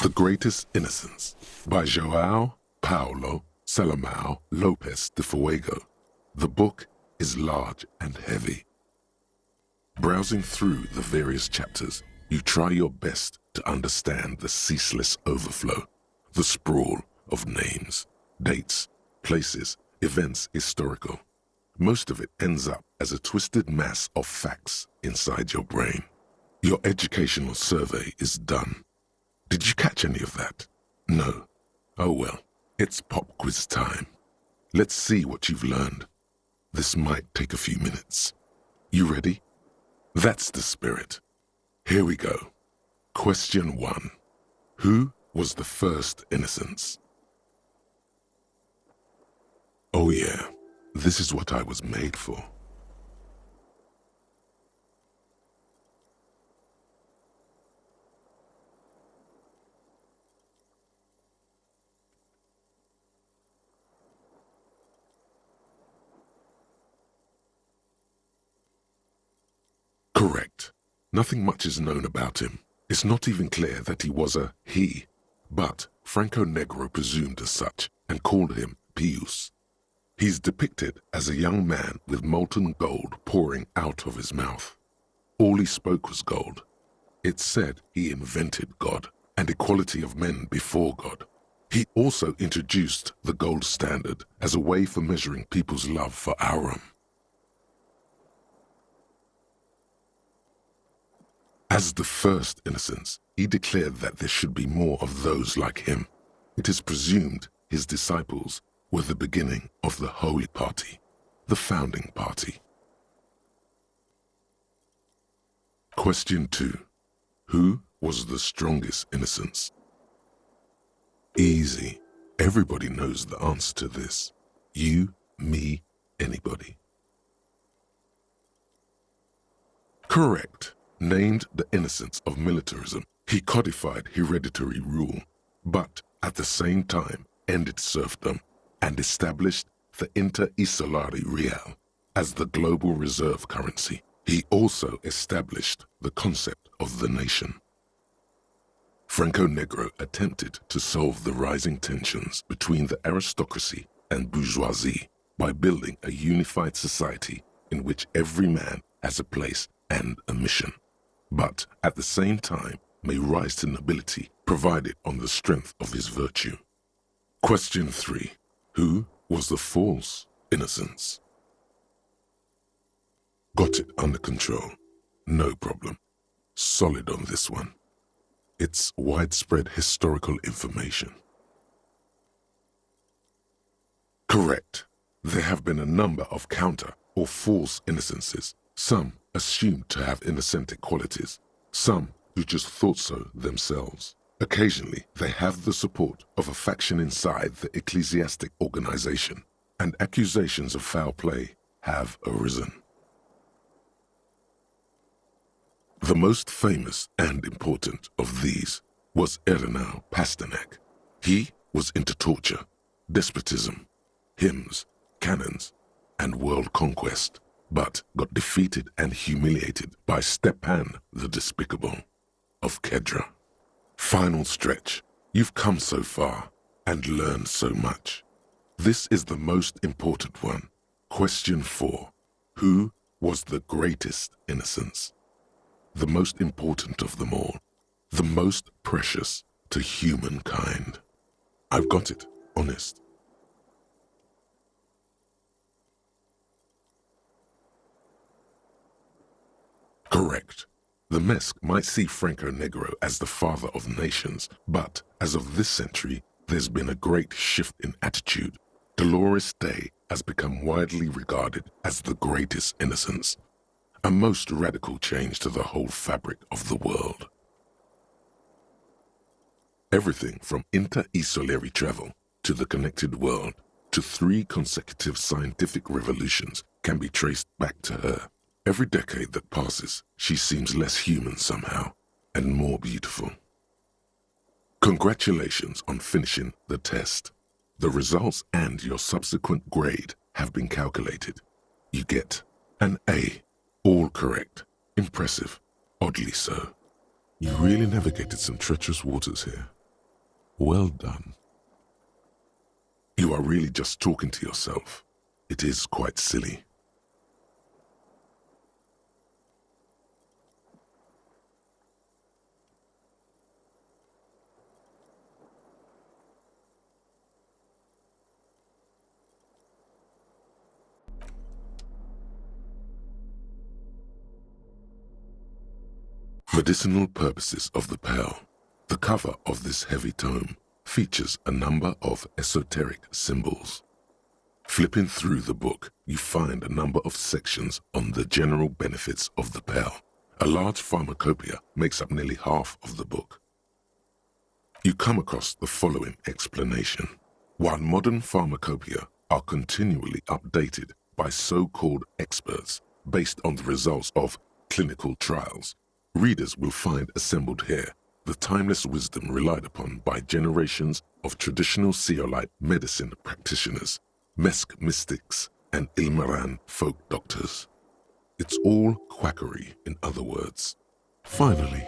The Greatest Innocence by João Paulo Salomão Lopes de Fuego. The book is large and heavy. Browsing through the various chapters, you try your best to understand the ceaseless overflow, the sprawl of names, dates, places, events historical. Most of it ends up as a twisted mass of facts inside your brain. Your educational survey is done. Did you catch any of that? No. Oh well, it's pop quiz time. Let's see what you've learned. This might take a few minutes. You ready? That's the spirit. Here we go. Question 1. Who was the first innocence? Oh yeah, this is what I was made for. Correct. Nothing much is known about him. It's not even clear that he was a he, but Franco Negro presumed as such and called him Pius. He's depicted as a young man with molten gold pouring out of his mouth. All he spoke was gold. It's said he invented God and equality of men before God. He also introduced the gold standard as a way for measuring people's love for Aurum. As the first innocence, he declared that there should be more of those like him. It is presumed his disciples were the beginning of the Holy Party, the founding party. Question 2. Who was the strongest innocence? Easy. Everybody knows the answer to this. You, me, anybody. Correct. Named the innocence of militarism, he codified hereditary rule, but at the same time ended serfdom and established the inter-isolari real as the global reserve currency. He also established the concept of the nation. Franco Negro attempted to solve the rising tensions between the aristocracy and bourgeoisie by building a unified society in which every man has a place and a mission, but at the same time may rise to nobility provided on the strength of his virtue. Question 3. Who was the false innocence? Got it under control. No problem. Solid on this one. It's widespread historical information. Correct. There have been a number of counter or false innocences, some assumed to have innocentic qualities, some who just thought so themselves. Occasionally, they have the support of a faction inside the ecclesiastic organization, and accusations of foul play have arisen. The most famous and important of these was Ernest Pasternak. He was into torture, despotism, hymns, cannons, and world conquest, but got defeated and humiliated by Stepan the Despicable of Kedra. Final stretch. You've come so far and learned so much. This is the most important one. Question 4. Who was the greatest innocence? The most important of them all. The most precious to humankind. I've got it, honest. Correct. The Mesk might see Franco Negro as the father of nations, but as of this century, there's been a great shift in attitude. Dolores Day has become widely regarded as the greatest innocence, a most radical change to the whole fabric of the world. Everything from inter-isolary travel to the connected world to 3 consecutive scientific revolutions can be traced back to her. Every decade that passes, she seems less human somehow, and more beautiful. Congratulations on finishing the test. The results and your subsequent grade have been calculated. You get an A. All correct. Impressive. Oddly so. You really navigated some treacherous waters here. Well done. You are really just talking to yourself. It is quite silly. Medicinal purposes of the pearl. The cover of this heavy tome features a number of esoteric symbols. Flipping through the book, you find a number of sections on the general benefits of the pearl. A large pharmacopoeia makes up nearly half of the book. You come across the following explanation. While modern pharmacopoeia are continually updated by so-called experts based on the results of clinical trials, readers will find assembled here the timeless wisdom relied upon by generations of traditional Seolite medicine practitioners, Mesk mystics, and Ilmaran folk doctors. It's all quackery, in other words. Finally,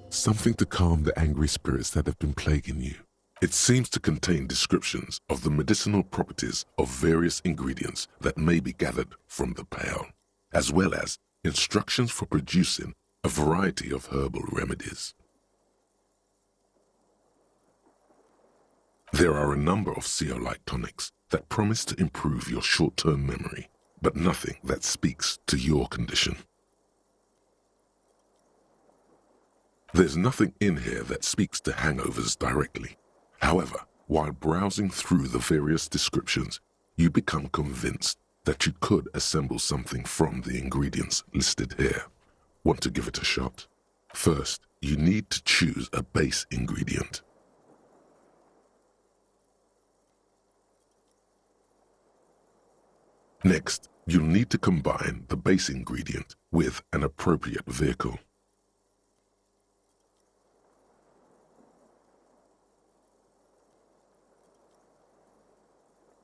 something to calm the angry spirits that have been plaguing you. It seems to contain descriptions of the medicinal properties of various ingredients that may be gathered from the pearl, as well as instructions for producing a variety of herbal remedies. There are a number of Seolite tonics that promise to improve your short-term memory, but nothing that speaks to your condition. There's nothing in here that speaks to hangovers directly. However, while browsing through the various descriptions, you become convinced that you could assemble something from the ingredients listed here. Want to give it a shot? First, you need to choose a base ingredient. Next, you'll need to combine the base ingredient with an appropriate vehicle.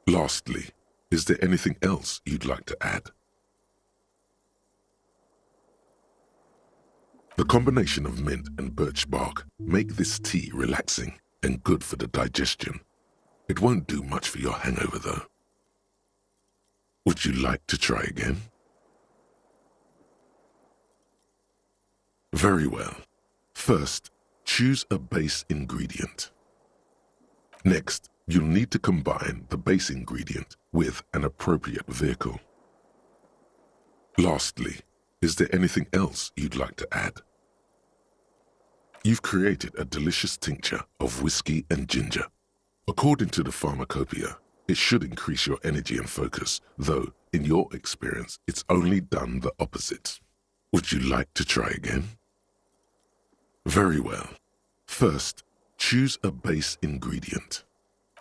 Lastly, is there anything else you'd like to add? The combination of mint and birch bark make this tea relaxing and good for the digestion. It won't do much for your hangover though. Would you like to try again? Very well. First, choose a base ingredient. Next, you'll need to combine the base ingredient with an appropriate vehicle. Lastly, is there anything else you'd like to add? You've created a delicious tincture of whiskey and ginger. According to the pharmacopoeia, it should increase your energy and focus, though, in your experience, it's only done the opposite. Would you like to try again? Very well. First, choose a base ingredient.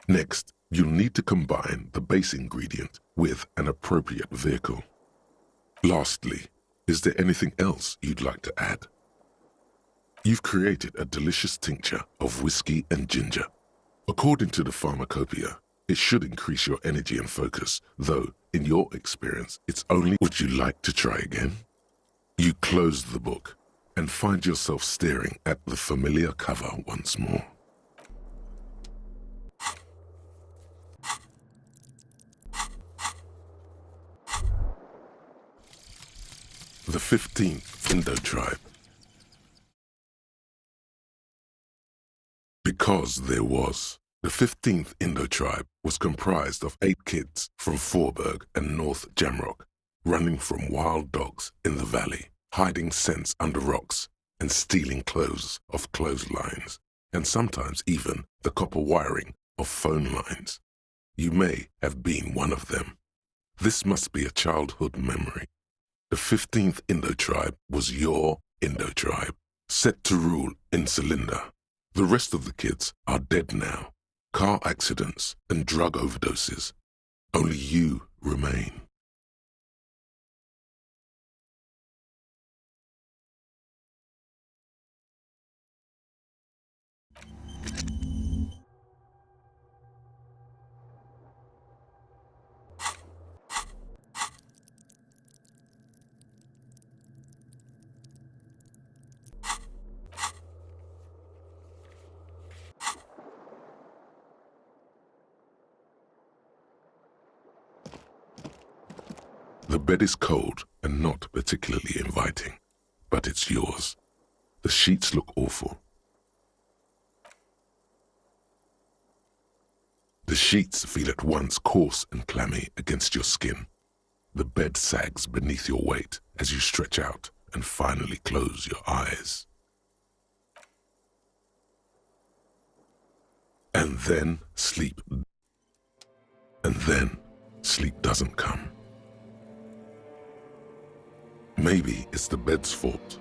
Next, you'll need to combine the base ingredient with an appropriate vehicle. Lastly, is there anything else you'd like to add? You've created a delicious tincture of whiskey and ginger. According to the pharmacopoeia, it should increase your energy and focus, though, in your experience, it's only... Would you like to try again? You close the book and find yourself staring at the familiar cover once more. The 15th Indo tribe. Because there was. The 15th Indo tribe was comprised of 8 kids from Forberg and North Jamrock, running from wild dogs in the valley, hiding scents under rocks, and stealing clothes off clotheslines, and sometimes even the copper wiring of phone lines. You may have been one of them. This must be a childhood memory. The 15th Indo tribe was your Indo tribe, set to rule in Cylinder. The rest of the kids are dead now. Car accidents and drug overdoses. Only you remain. bed is cold and not particularly inviting, but it's yours. The sheets look awful. The sheets feel at once coarse and clammy against your skin. The bed sags beneath your weight as you stretch out and finally close your eyes. And then sleep doesn't come. Maybe it's the bed's fault.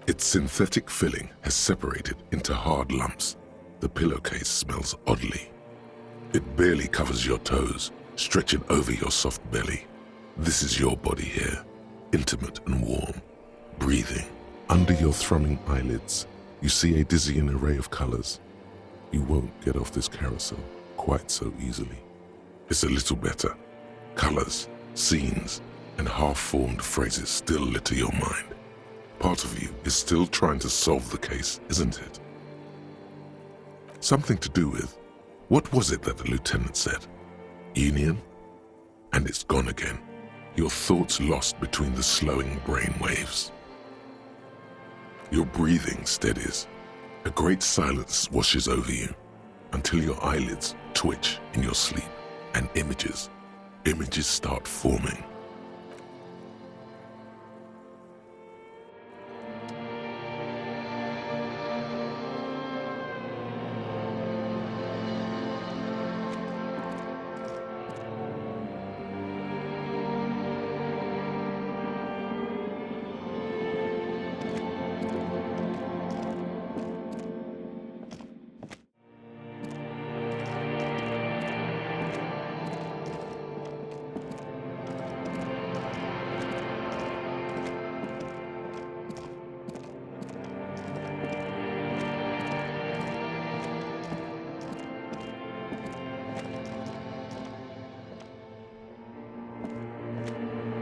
Its synthetic filling has separated into hard lumps. The pillowcase smells oddly. It barely covers your toes, stretching over your soft belly. This is your body here, intimate and warm, breathing. Under your thrumming eyelids, you see a dizzying array of colors. You won't get off this carousel quite so easily. It's a little better. Colors, scenes, and half-formed phrases still litter your mind. Part of you is still trying to solve the case, isn't it? Something to do with, what was it that the lieutenant said? Union? And it's gone again. Your thoughts lost between the slowing brain waves. Your breathing steadies. A great silence washes over you until your eyelids twitch in your sleep and images start forming.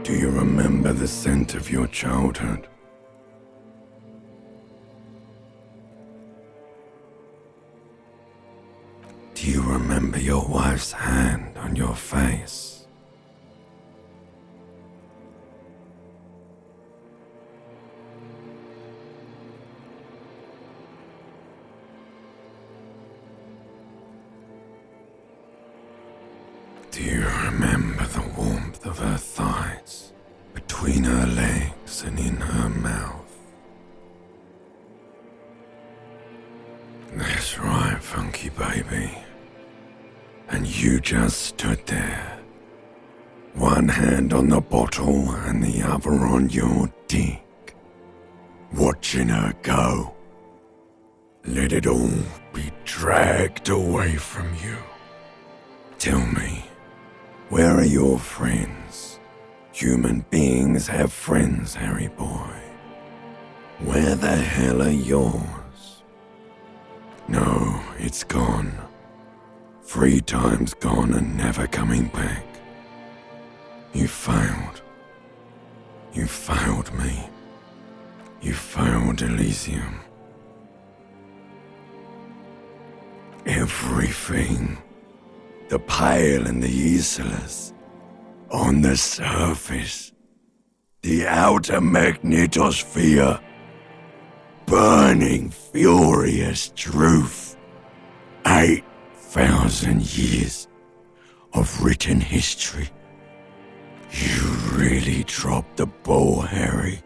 Do you remember the scent of your childhood? Do you remember your wife's hand on your face? Do you remember the warmth of her thighs, between her legs and in her mouth? That's right, funky baby. And you just stood there, one hand on the bottle and the other on your dick, watching her go. Let it all be dragged away from you. Tell me, where are your friends? Human beings have friends, Harry boy. Where the hell are yours? No, it's gone. 3 times gone and never coming back. You failed. You failed me. You failed Elysium. Everything. The pale and the useless. On the surface. The outer magnetosphere. Burning, furious truth. 8,000 years of written history. You really dropped the ball, Harry.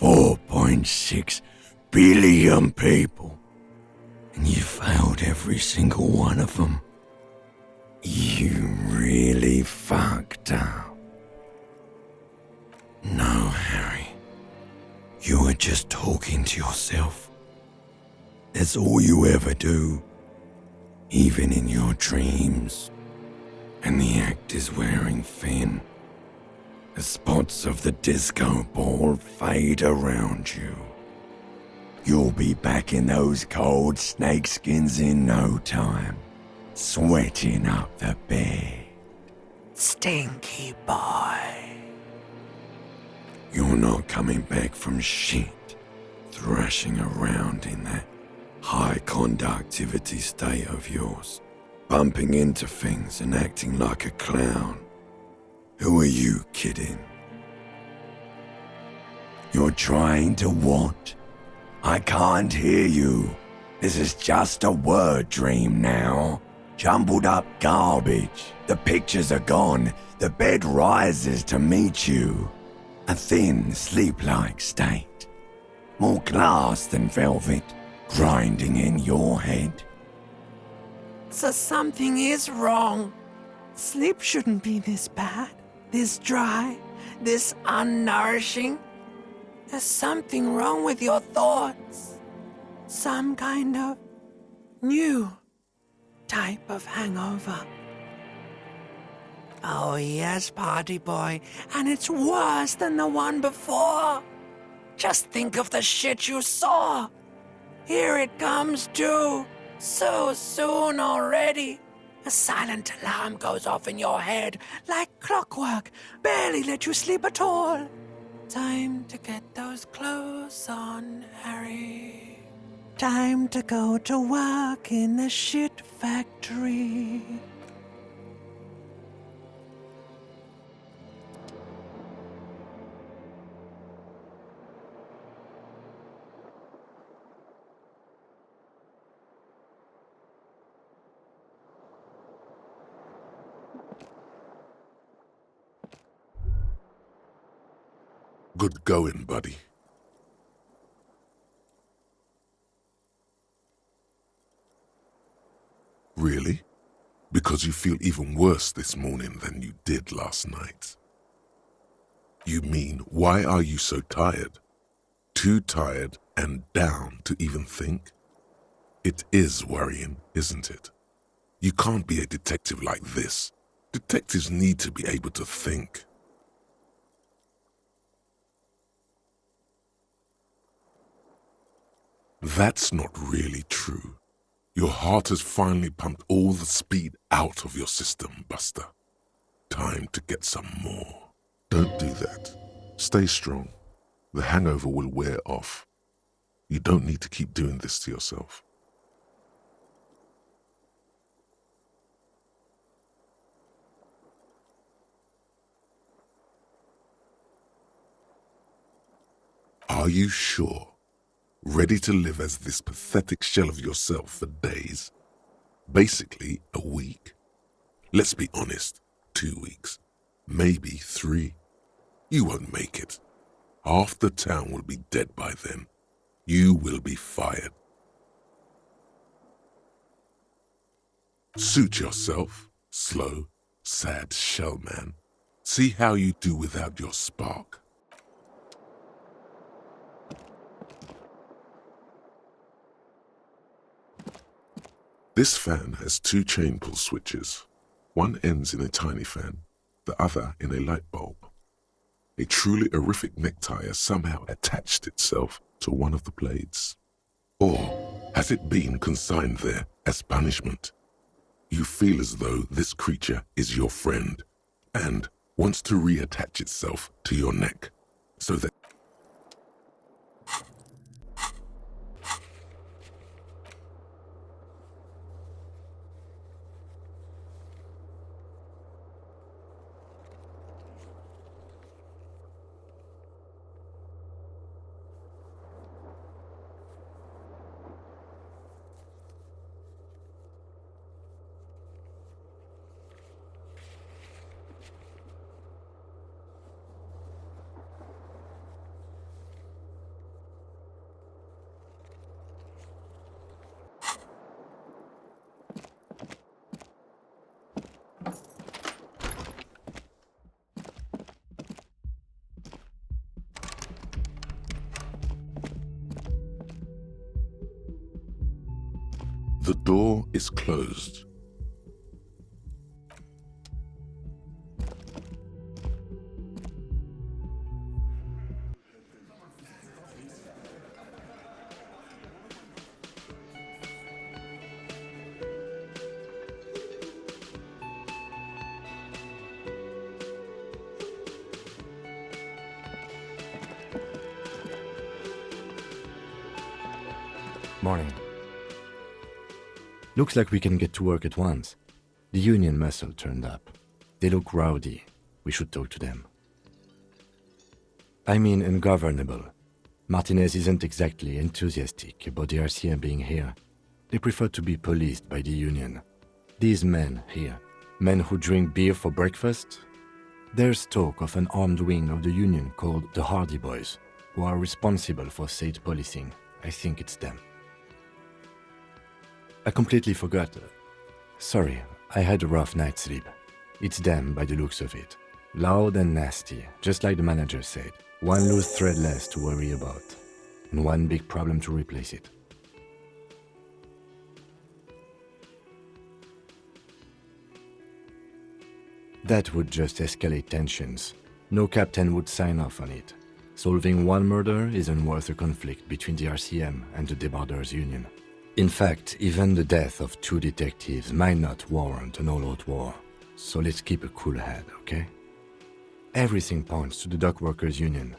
4.6 billion people. And you failed every single one of them. You really fucked up. No, Harry. You were just talking to yourself. That's all you ever do. Even in your dreams. And the act is wearing thin. The spots of the disco ball fade around you. You'll be back in those cold snakeskins in no time, sweating up the bed. Stinky boy. You're not coming back from shit, thrashing around in that high conductivity state of yours, bumping into things and acting like a clown. Who are you kidding? You're trying to what? I can't hear you. This is just a word dream now. Jumbled up garbage. The pictures are gone. The bed rises to meet you. A thin, sleep-like state. More glass than velvet, grinding in your head. So something is wrong. Sleep shouldn't be this bad, this dry, this unnourishing. There's something wrong with your thoughts. Some kind of new type of hangover. Oh yes, party boy, and it's worse than the one before. Just think of the shit you saw. Here it comes too, so soon already. A silent alarm goes off in your head like clockwork, barely let you sleep at all. Time to get those clothes on, Harry. Time to go to work in the shit factory. Good going, buddy. Really? Because you feel even worse this morning than you did last night. You mean, why are you so tired? Too tired and down to even think? It is worrying, isn't it? You can't be a detective like this. Detectives need to be able to think. That's not really true. Your heart has finally pumped all the speed out of your system, Buster. Time to get some more. Don't do that. Stay strong. The hangover will wear off. You don't need to keep doing this to yourself. Are you sure? Ready to live as this pathetic shell of yourself for days? Basically, a week? Let's be honest, 2 weeks. Maybe 3. You won't make it. Half the town will be dead by then. You will be fired. Suit yourself, slow, sad shell man. See how you do without your spark. This fan has 2 chain pull switches. One ends in a tiny fan, the other in a light bulb. A truly horrific necktie has somehow attached itself to one of the blades. Or has it been consigned there as punishment? You feel as though this creature is your friend and wants to reattach itself to your neck so that the door is closed. Morning. Looks like we can get to work at once. The union muscle turned up. They look rowdy, we should talk to them. I mean ungovernable. Martinez isn't exactly enthusiastic about the RCM being here. They prefer to be policed by the Union. These men here, men who drink beer for breakfast, there's talk of an armed wing of the Union called the Hardy Boys, who are responsible for state policing. I think it's them. I completely forgot. Sorry, I had a rough night's sleep. It's them by the looks of it. Loud and nasty, just like the manager said. One loose thread less to worry about, and one big problem to replace it. That would just escalate tensions. No captain would sign off on it. Solving one murder isn't worth a conflict between the RCM and the Debarders Union. In fact, even the death of 2 detectives might not warrant an all-out war. So let's keep a cool head, okay? Everything points to the Dockworkers Union.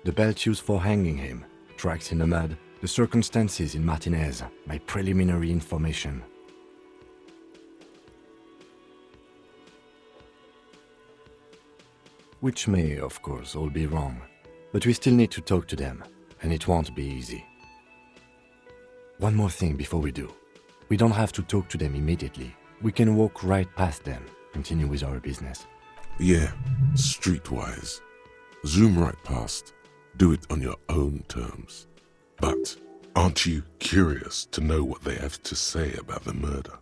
The belt used for hanging him, tracks in the mud, the circumstances in Martinez, my preliminary information. Which may, of course, all be wrong. But we still need to talk to them, and it won't be easy. One more thing before we do. We don't have to talk to them immediately. We can walk right past them, continue with our business. Yeah, streetwise. Zoom right past. Do it on your own terms. But aren't you curious to know what they have to say about the murder?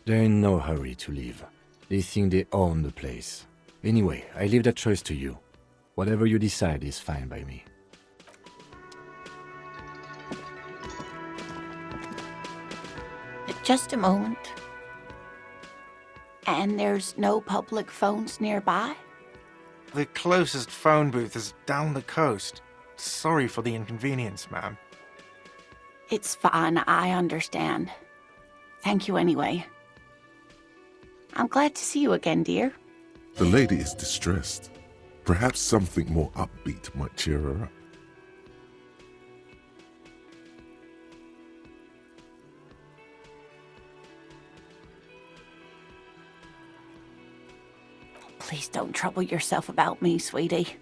They're in no hurry to leave. They think they own the place. Anyway, I leave that choice to you. Whatever you decide is fine by me. Just a moment. And there's no public phones nearby? The closest phone booth is down the coast. Sorry for the inconvenience, ma'am. It's fine, I understand. Thank you anyway. I'm glad to see you again, dear. The lady is distressed. Perhaps something more upbeat might cheer her up. Please don't trouble yourself about me, sweetie.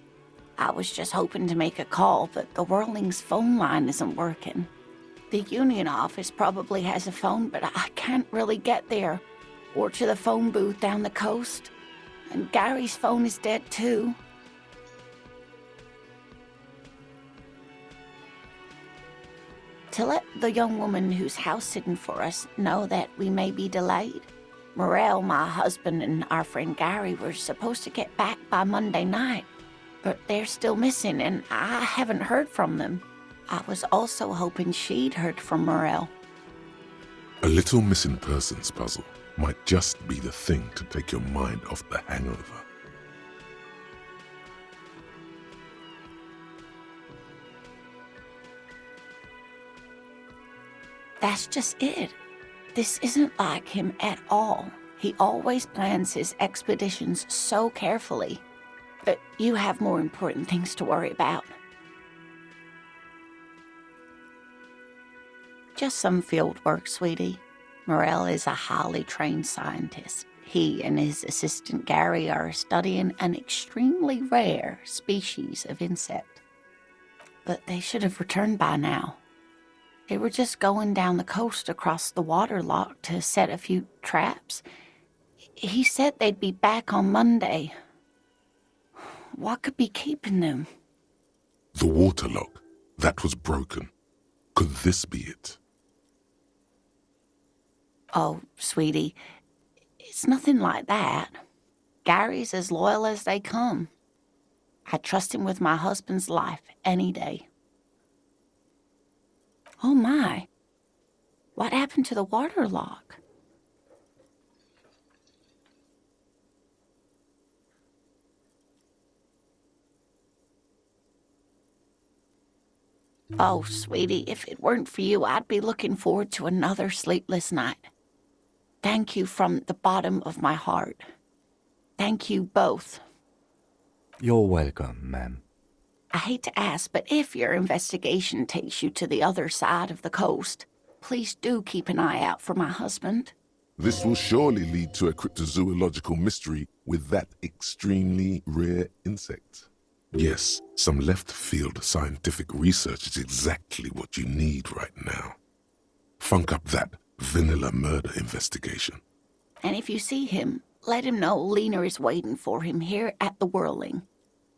I was just hoping to make a call, but the Whirling's phone line isn't working. The Union office probably has a phone, but I can't really get there. Or to the phone booth down the coast. And Gary's phone is dead too. To let the young woman who's house-sitting for us know that we may be delayed. Morel, my husband, and our friend Gary were supposed to get back by Monday night, but they're still missing, and I haven't heard from them. I was also hoping she'd heard from Morel. A little missing persons puzzle might just be the thing to take your mind off the hangover. That's just it. This isn't like him at all. He always plans his expeditions so carefully. But you have more important things to worry about. Just some field work, sweetie. Morel is a highly trained scientist. He and his assistant Gary are studying an extremely rare species of insect. But they should have returned by now. They were just going down the coast across the water lock to set a few traps. He said they'd be back on Monday. What could be keeping them? The water lock, that was broken. Could this be it? Oh, sweetie, it's nothing like that. Gary's as loyal as they come. I trust him with my husband's life any day. Oh my, what happened to the water lock? Oh, sweetie, if it weren't for you, I'd be looking forward to another sleepless night. Thank you from the bottom of my heart. Thank you both. You're welcome, ma'am. I hate to ask, but if your investigation takes you to the other side of the coast, please do keep an eye out for my husband. This will surely lead to a cryptozoological mystery with that extremely rare insect. Yes, some left-field scientific research is exactly what you need right now. Funk up that vanilla murder investigation. And if you see him, let him know Lena is waiting for him here at the Whirling.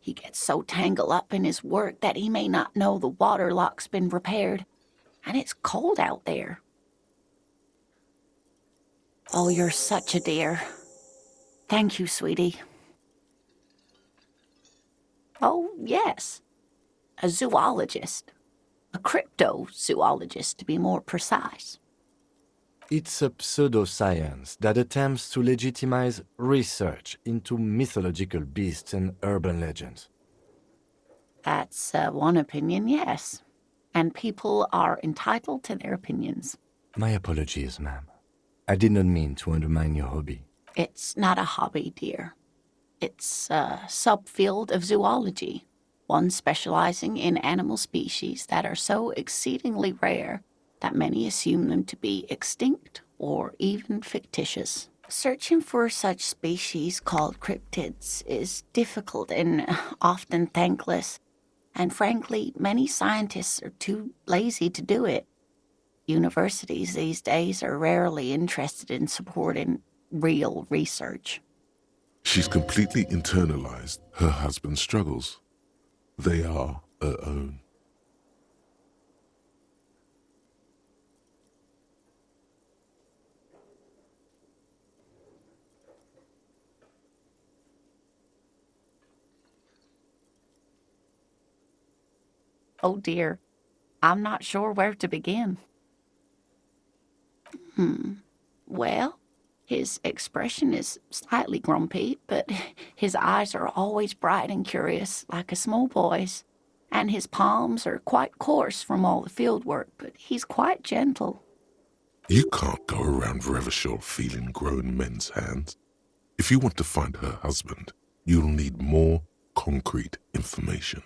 He gets so tangled up in his work that he may not know the water lock's been repaired, and it's cold out there. Oh, you're such a dear. Thank you, sweetie. Oh, yes. A zoologist. A cryptozoologist, to be more precise. It's a pseudoscience that attempts to legitimize research into mythological beasts and urban legends. That's one opinion, yes. And people are entitled to their opinions. My apologies, ma'am. I did not mean to undermine your hobby. It's not a hobby, dear. It's a subfield of zoology, one specializing in animal species that are so exceedingly rare that many assume them to be extinct or even fictitious. Searching for such species called cryptids is difficult and often thankless, and frankly, many scientists are too lazy to do it. Universities these days are rarely interested in supporting real research. She's completely internalized her husband's struggles. They are her own. Oh dear, I'm not sure where to begin. Well, his expression is slightly grumpy, but his eyes are always bright and curious, like a small boy's. And his palms are quite coarse from all the field work, but he's quite gentle. You can't go around Revachol feeling grown men's hands. If you want to find her husband, you'll need more concrete information.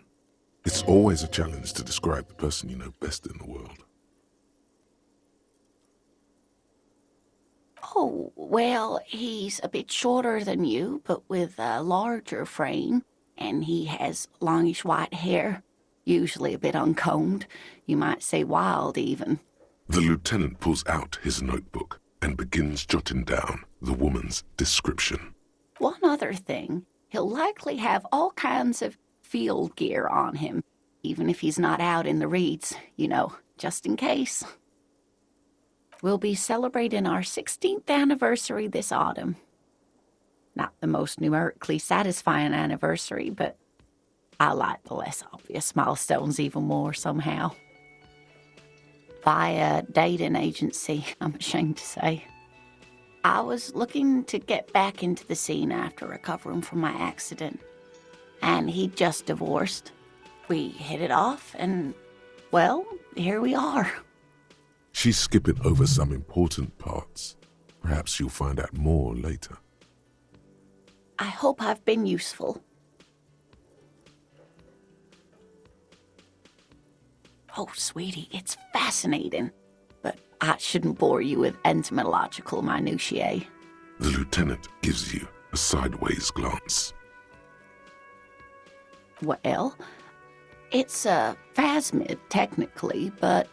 It's always a challenge to describe the person you know best in the world. Oh, well, he's a bit shorter than you, but with a larger frame, and he has longish white hair, usually a bit uncombed. You might say wild, even. The lieutenant pulls out his notebook and begins jotting down the woman's description. One other thing, he'll likely have all kinds of field gear on him, even if he's not out in the reeds, just in case. We'll be celebrating our 16th anniversary this autumn. Not the most numerically satisfying anniversary, but I like the less obvious milestones even more somehow. By a dating agency, I'm ashamed to say. I was looking to get back into the scene after recovering from my accident, and he'd just divorced. We hit it off, and, well, here we are. She's skipping over some important parts. Perhaps you'll find out more later. I hope I've been useful. Oh, sweetie, it's fascinating, but I shouldn't bore you with entomological minutiae. The lieutenant gives you a sideways glance. Well, it's a phasmid, technically, but...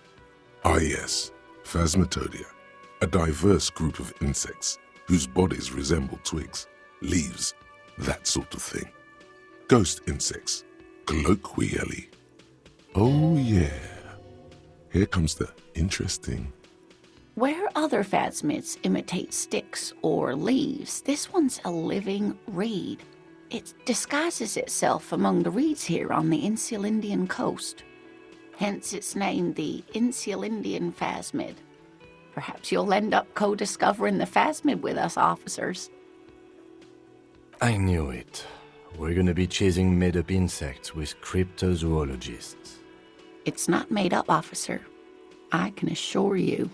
Ah yes, Phasmatodia, a diverse group of insects whose bodies resemble twigs, leaves, that sort of thing. Ghost insects, colloquially. Oh yeah, here comes the interesting. Where other phasmids imitate sticks or leaves, this one's a living reed. It disguises itself among the reeds here on the Insulindian coast. Hence its name, the Insulindian phasmid. Perhaps you'll end up co-discovering the phasmid with us, officers. I knew it. We're gonna be chasing made-up insects with cryptozoologists. It's not made up, officer. I can assure you.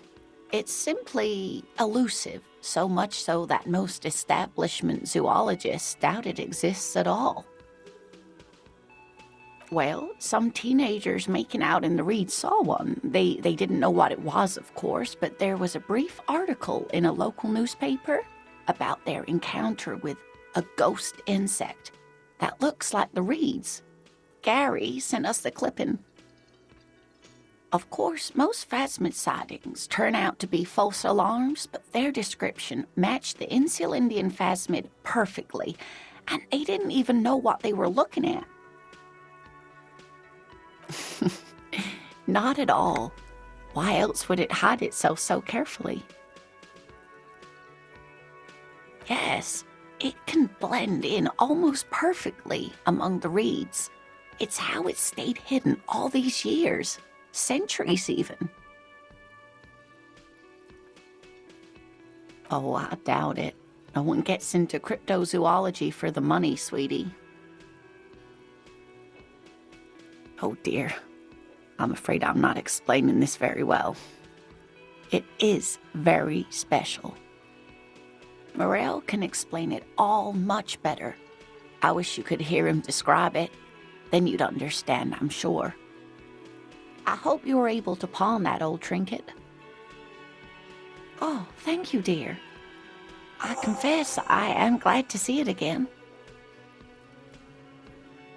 It's simply elusive, so much so that most establishment zoologists doubt it exists at all. Well, some teenagers making out in the reeds saw one. They didn't know what it was, of course, but there was a brief article in a local newspaper about their encounter with a ghost insect that looks like the reeds. Gary sent us the clipping. Of course, most phasmid sightings turn out to be false alarms, but their description matched the Insular Indian phasmid perfectly, and they didn't even know what they were looking at. Not at all. Why else would it hide itself so carefully? Yes, it can blend in almost perfectly among the reeds. It's how it stayed hidden all these years, centuries even. Oh, I doubt it. No one gets into cryptozoology for the money, sweetie. Oh dear. I'm afraid I'm not explaining this very well. It is very special. Morel can explain it all much better. I wish you could hear him describe it. Then you'd understand, I'm sure. I hope you were able to pawn that old trinket. Oh, thank you, dear. I confess I am glad to see it again.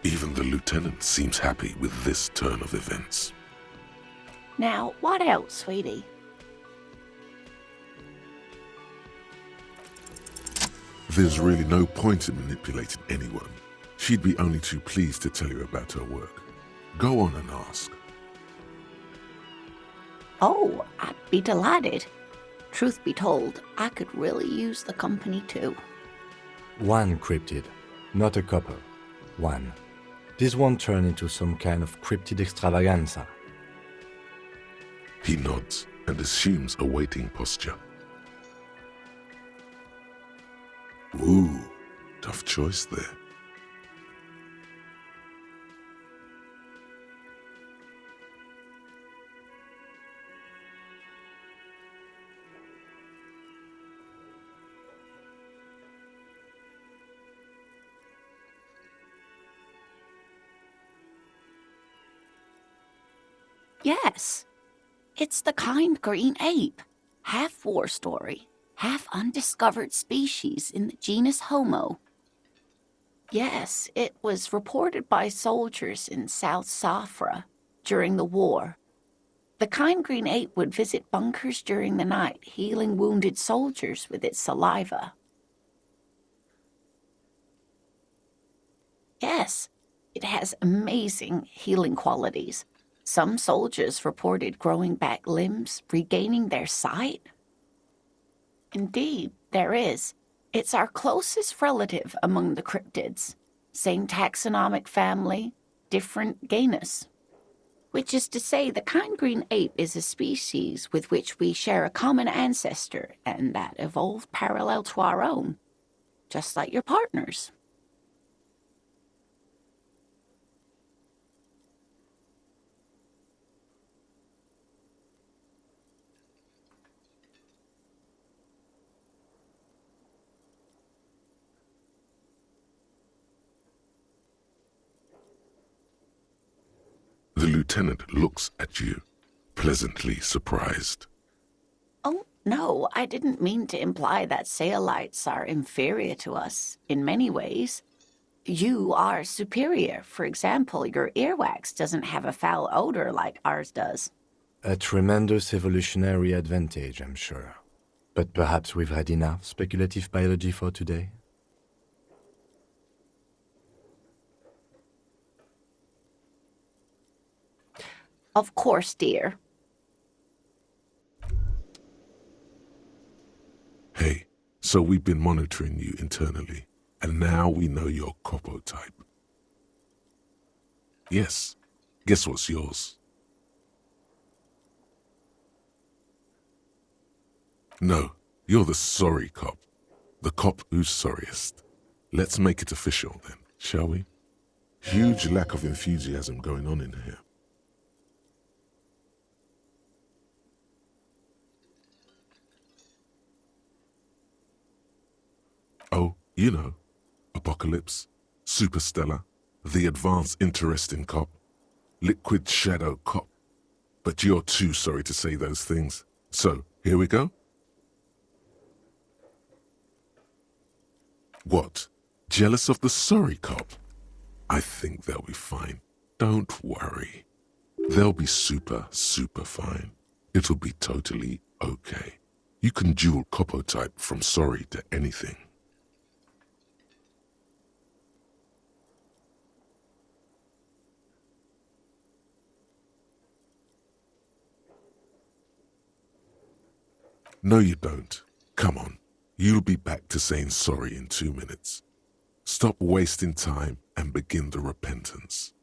Even the lieutenant seems happy with this turn of events. Now, what else, sweetie? There's really no point in manipulating anyone. She'd be only too pleased to tell you about her work. Go on and ask. Oh, I'd be delighted. Truth be told, I could really use the company too. One cryptid, not a couple. One. This won't turn into some kind of cryptid extravaganza. He nods and assumes a waiting posture. Ooh, tough choice there. Yes, it's the kind green ape. Half war story, half undiscovered species in the genus Homo. Yes, it was reported by soldiers in South Safra during the war. The kind green ape would visit bunkers during the night, healing wounded soldiers with its saliva. Yes, it has amazing healing qualities. Some soldiers reported growing back limbs, regaining their sight. Indeed, there is. It's our closest relative among the cryptids. Same taxonomic family, different genus. Which is to say, the kind green ape is a species with which we share a common ancestor and that evolved parallel to our own, just like your partners. The lieutenant looks at you, pleasantly surprised. Oh, no, I didn't mean to imply that Saolites are inferior to us in many ways. You are superior. For example, your earwax doesn't have a foul odor like ours does. A tremendous evolutionary advantage, I'm sure. But perhaps we've had enough speculative biology for today? Of course, dear. Hey, so we've been monitoring you internally, and now we know your Copo type. Yes, guess what's yours? No, you're the sorry cop. The cop who's sorriest. Let's make it official then, shall we? Huge lack of enthusiasm going on in here. Oh, you know, apocalypse, superstellar, the advanced interesting cop, liquid shadow cop. But you're too sorry to say those things. So, here we go? What? Jealous of the sorry cop? I think they'll be fine. Don't worry. They'll be super, super fine. It'll be totally okay. You can dual copotype from sorry to anything. No, you don't. Come on. You'll be back to saying sorry in 2 minutes. Stop wasting time and begin the repentance.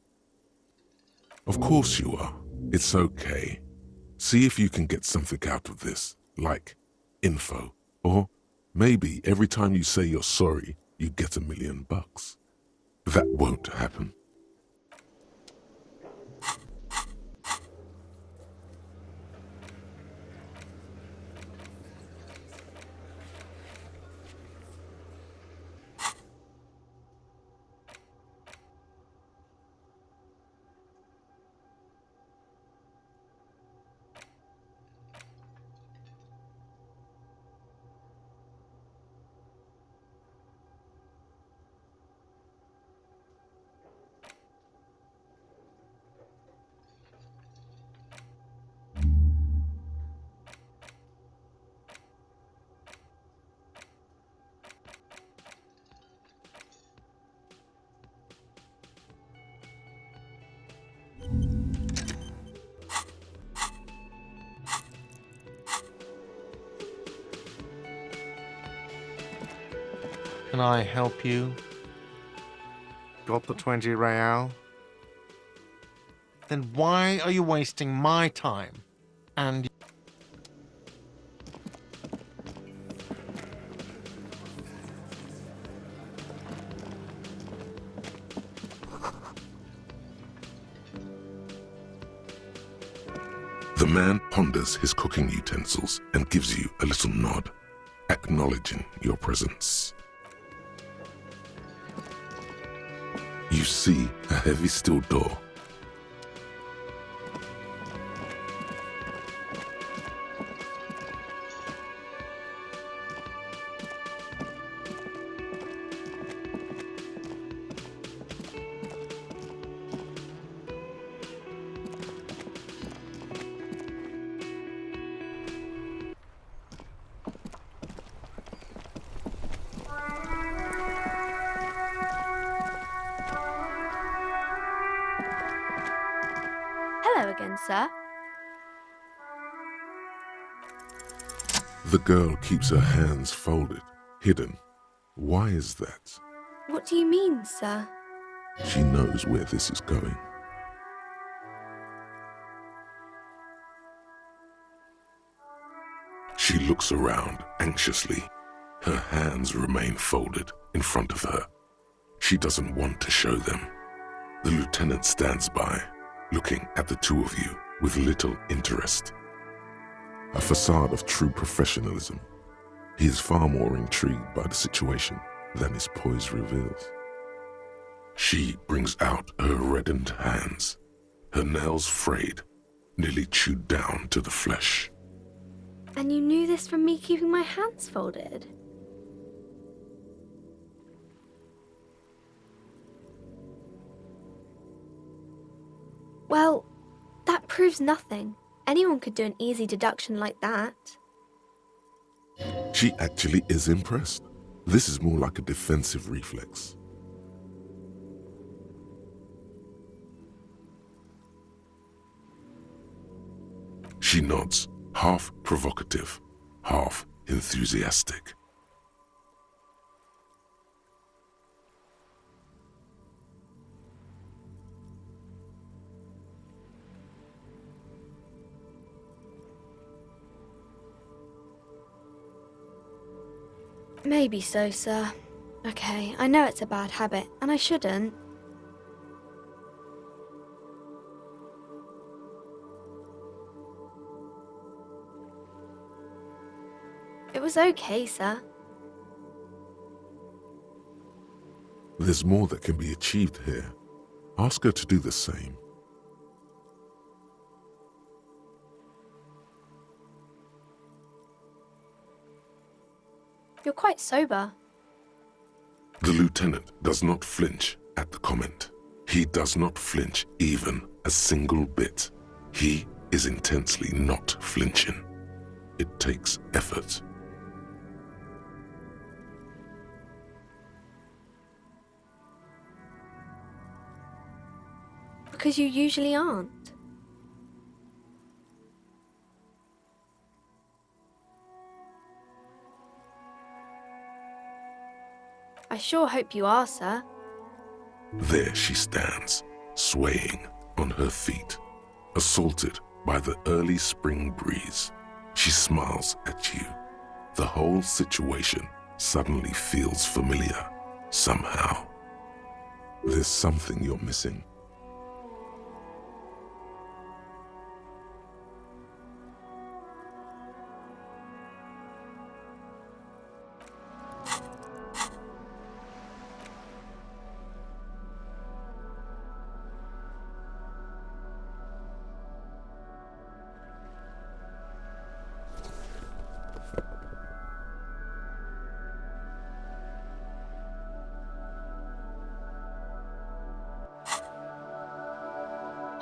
Of course you are. It's okay. See if you can get something out of this, like info. Or maybe every time you say you're sorry, you get $1 million. That won't happen. Can I help you? Got the 20 real? Then why are you wasting my time? And The man ponders his cooking utensils and gives you a little nod, acknowledging your presence. You see a heavy steel door. Hello again, sir. The girl keeps her hands folded, hidden. Why is that? What do you mean, sir? She knows where this is going. She looks around anxiously. Her hands remain folded in front of her. She doesn't want to show them. The lieutenant stands by, looking at the two of you with little interest. A facade of true professionalism. He is far more intrigued by the situation than his poise reveals. She brings out her reddened hands, her nails frayed, nearly chewed down to the flesh. And you knew this from me keeping my hands folded? Well, that proves nothing. Anyone could do an easy deduction like that. She actually is impressed. This is more like a defensive reflex. She nods, half provocative, half enthusiastic. Maybe so, sir. Okay, I know it's a bad habit, and I shouldn't. It was okay, sir. There's more that can be achieved here. Ask her to do the same. You're quite sober. The lieutenant does not flinch at the comment. He does not flinch even a single bit. He is intensely not flinching. It takes effort. Because you usually aren't. I sure hope you are, sir. There she stands, swaying on her feet, assaulted by the early spring breeze. She smiles at you. The whole situation suddenly feels familiar, somehow. There's something you're missing.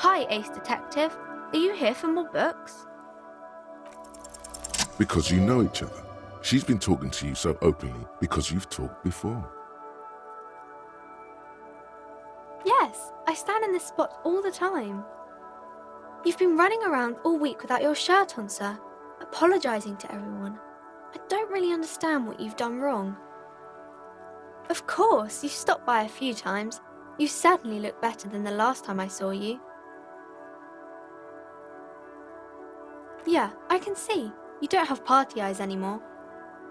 Hi, Ace Detective. Are you here for more books? Because you know each other. She's been talking to you so openly because you've talked before. Yes, I stand in this spot all the time. You've been running around all week without your shirt on, sir, apologising to everyone. I don't really understand what you've done wrong. Of course, you've stopped by a few times. You certainly look better than the last time I saw you. Yeah, I can see. You don't have party eyes anymore.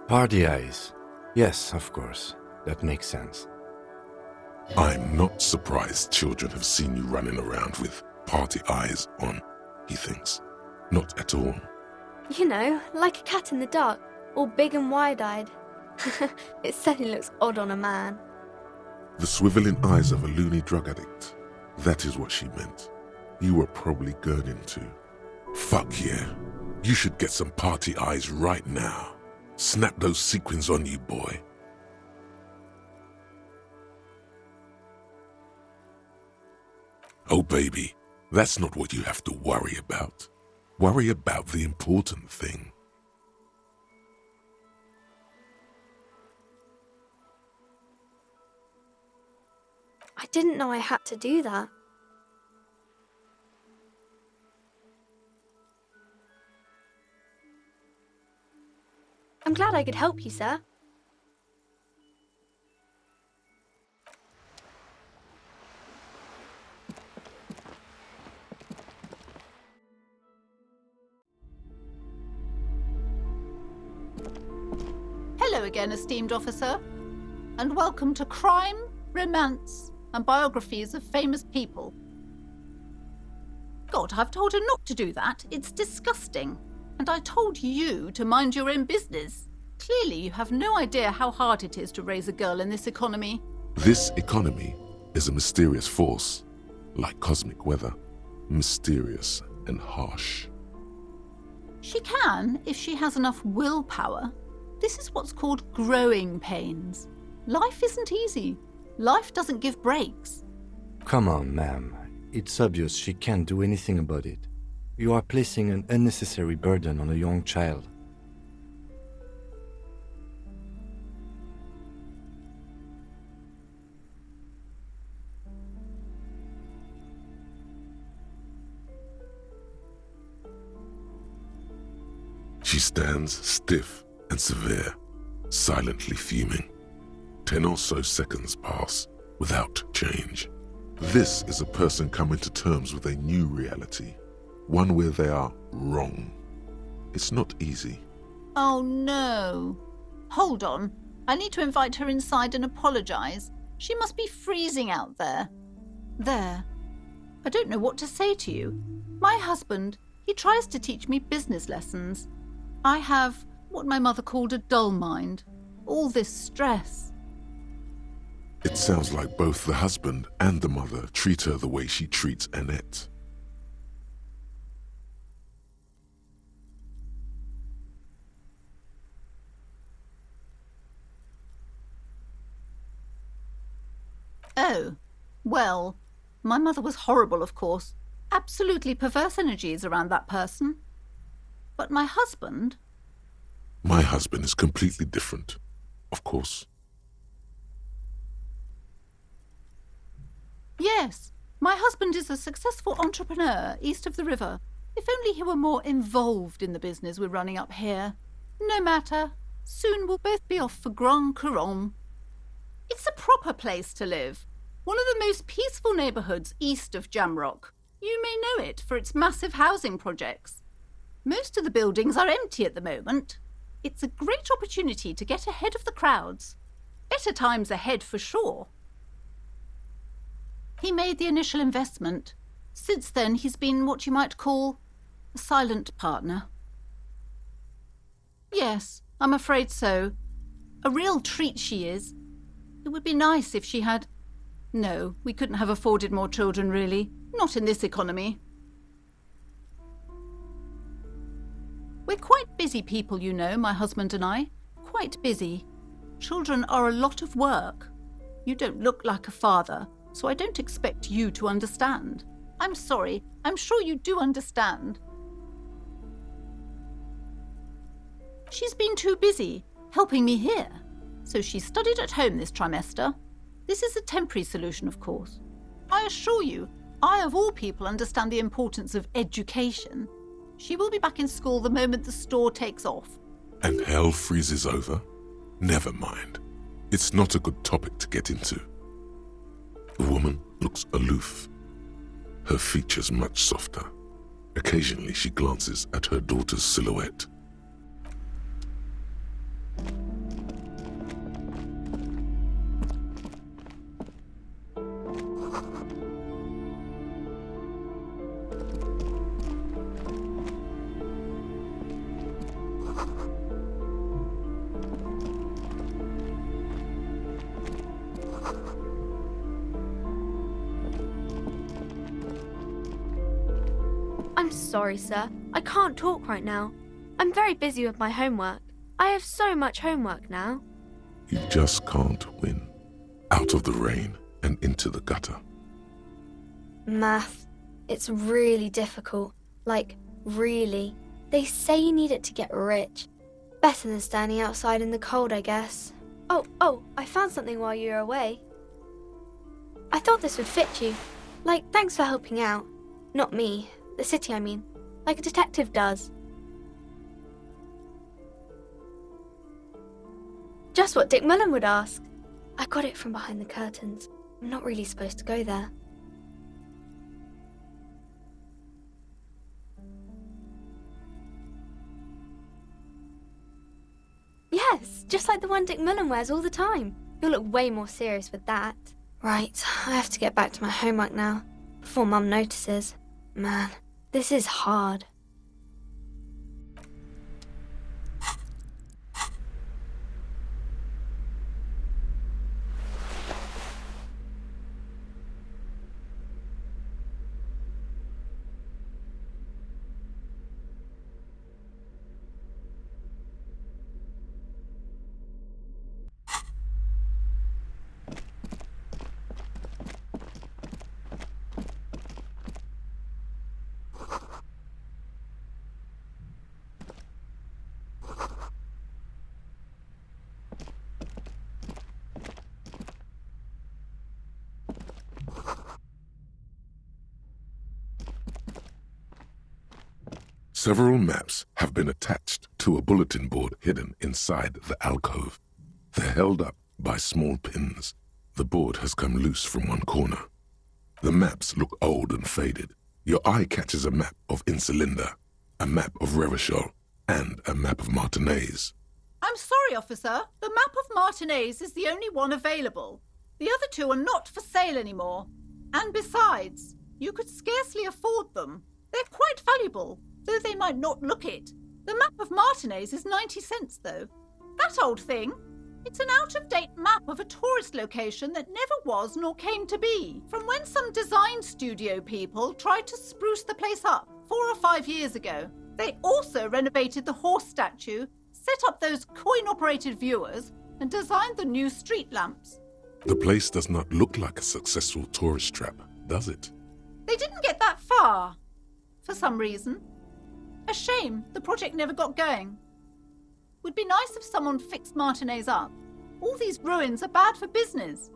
Party eyes. Yes, of course. That makes sense. I'm not surprised children have seen you running around with party eyes on, he thinks. Not at all. You know, like a cat in the dark, all big and wide-eyed. It certainly looks odd on a man. The swiveling eyes of a loony drug addict. That is what she meant. You were probably gurning too. Fuck yeah. You should get some party eyes right now. Snap those sequins on you, boy. Oh, baby, that's not what you have to worry about. Worry about the important thing. I didn't know I had to do that. I'm glad I could help you, sir. Hello again, esteemed officer, and welcome to Crime, Romance, and Biographies of Famous People. God, I've told her not to do that. It's disgusting. And I told you to mind your own business. Clearly, you have no idea how hard it is to raise a girl in this economy. This economy is a mysterious force, like cosmic weather, mysterious and harsh. She can, if she has enough willpower. This is what's called growing pains. Life isn't easy. Life doesn't give breaks. Come on, ma'am. It's obvious she can't do anything about it. You are placing an unnecessary burden on a young child. She stands stiff and severe, silently fuming. 10 or so seconds pass without change. This is a person coming to terms with a new reality, one where they are wrong. It's not easy. Oh no. Hold on. I need to invite her inside and apologize. She must be freezing out there. There. I don't know what to say to you. My husband, he tries to teach me business lessons. I have what my mother called a dull mind. All this stress. It sounds like both the husband and the mother treat her the way she treats Annette. Oh, well, my mother was horrible, of course. Absolutely perverse energies around that person. But my husband... My husband is completely different, of course. Yes, my husband is a successful entrepreneur east of the river. If only he were more involved in the business we're running up here. No matter. Soon we'll both be off for Grand Couronne. It's a proper place to live. One of the most peaceful neighbourhoods east of Jamrock. You may know it for its massive housing projects. Most of the buildings are empty at the moment. It's a great opportunity to get ahead of the crowds. Better times ahead for sure. He made the initial investment. Since then, he's been what you might call a silent partner. Yes, I'm afraid so. A real treat she is. It would be nice if she had... No, we couldn't have afforded more children, really. Not in this economy. We're quite busy people, you know, my husband and I. Quite busy. Children are a lot of work. You don't look like a father, so I don't expect you to understand. I'm sorry. I'm sure you do understand. She's been too busy helping me here, so she studied at home this trimester. This is a temporary solution, of course. I assure you, I of all people understand the importance of education. She will be back in school the moment the store takes off. And hell freezes over? Never mind. It's not a good topic to get into. The woman looks aloof. Her features much softer. Occasionally she glances at her daughter's silhouette. I'm sorry, sir. I can't talk right now. I'm very busy with my homework. I have so much homework now. You just can't win. Out of the rain and into the gutter. Math. It's really difficult. Like, really. They say you need it to get rich. Better than standing outside in the cold, I guess. Oh, I found something while you were away. I thought this would fit you. Like, thanks for helping out. Not me. The city, I mean. Like a detective does. Just what Dick Mullen would ask. I got it from behind the curtains. I'm not really supposed to go there. Yes, just like the one Dick Mullen wears all the time. You'll look way more serious with that. Right, I have to get back to my homework now, before Mum notices. Man, this is hard. Several maps have been attached to a bulletin board hidden inside the alcove. They're held up by small pins. The board has come loose from one corner. The maps look old and faded. Your eye catches a map of Insulinda, a map of Revachol, and a map of Martinez. I'm sorry, officer. The map of Martinez is the only one available. The other two are not for sale anymore. And besides, you could scarcely afford them. They're quite valuable, though they might not look it. The map of Martinez is 90 cents, though. That old thing? It's an out-of-date map of a tourist location that never was nor came to be, from when some design studio people tried to spruce the place up 4 or 5 years ago. They also renovated the horse statue, set up those coin-operated viewers, and designed the new street lamps. The place does not look like a successful tourist trap, does it? They didn't get that far, for some reason. A shame the project never got going. Would be nice if someone fixed Martinez up. All these ruins are bad for business.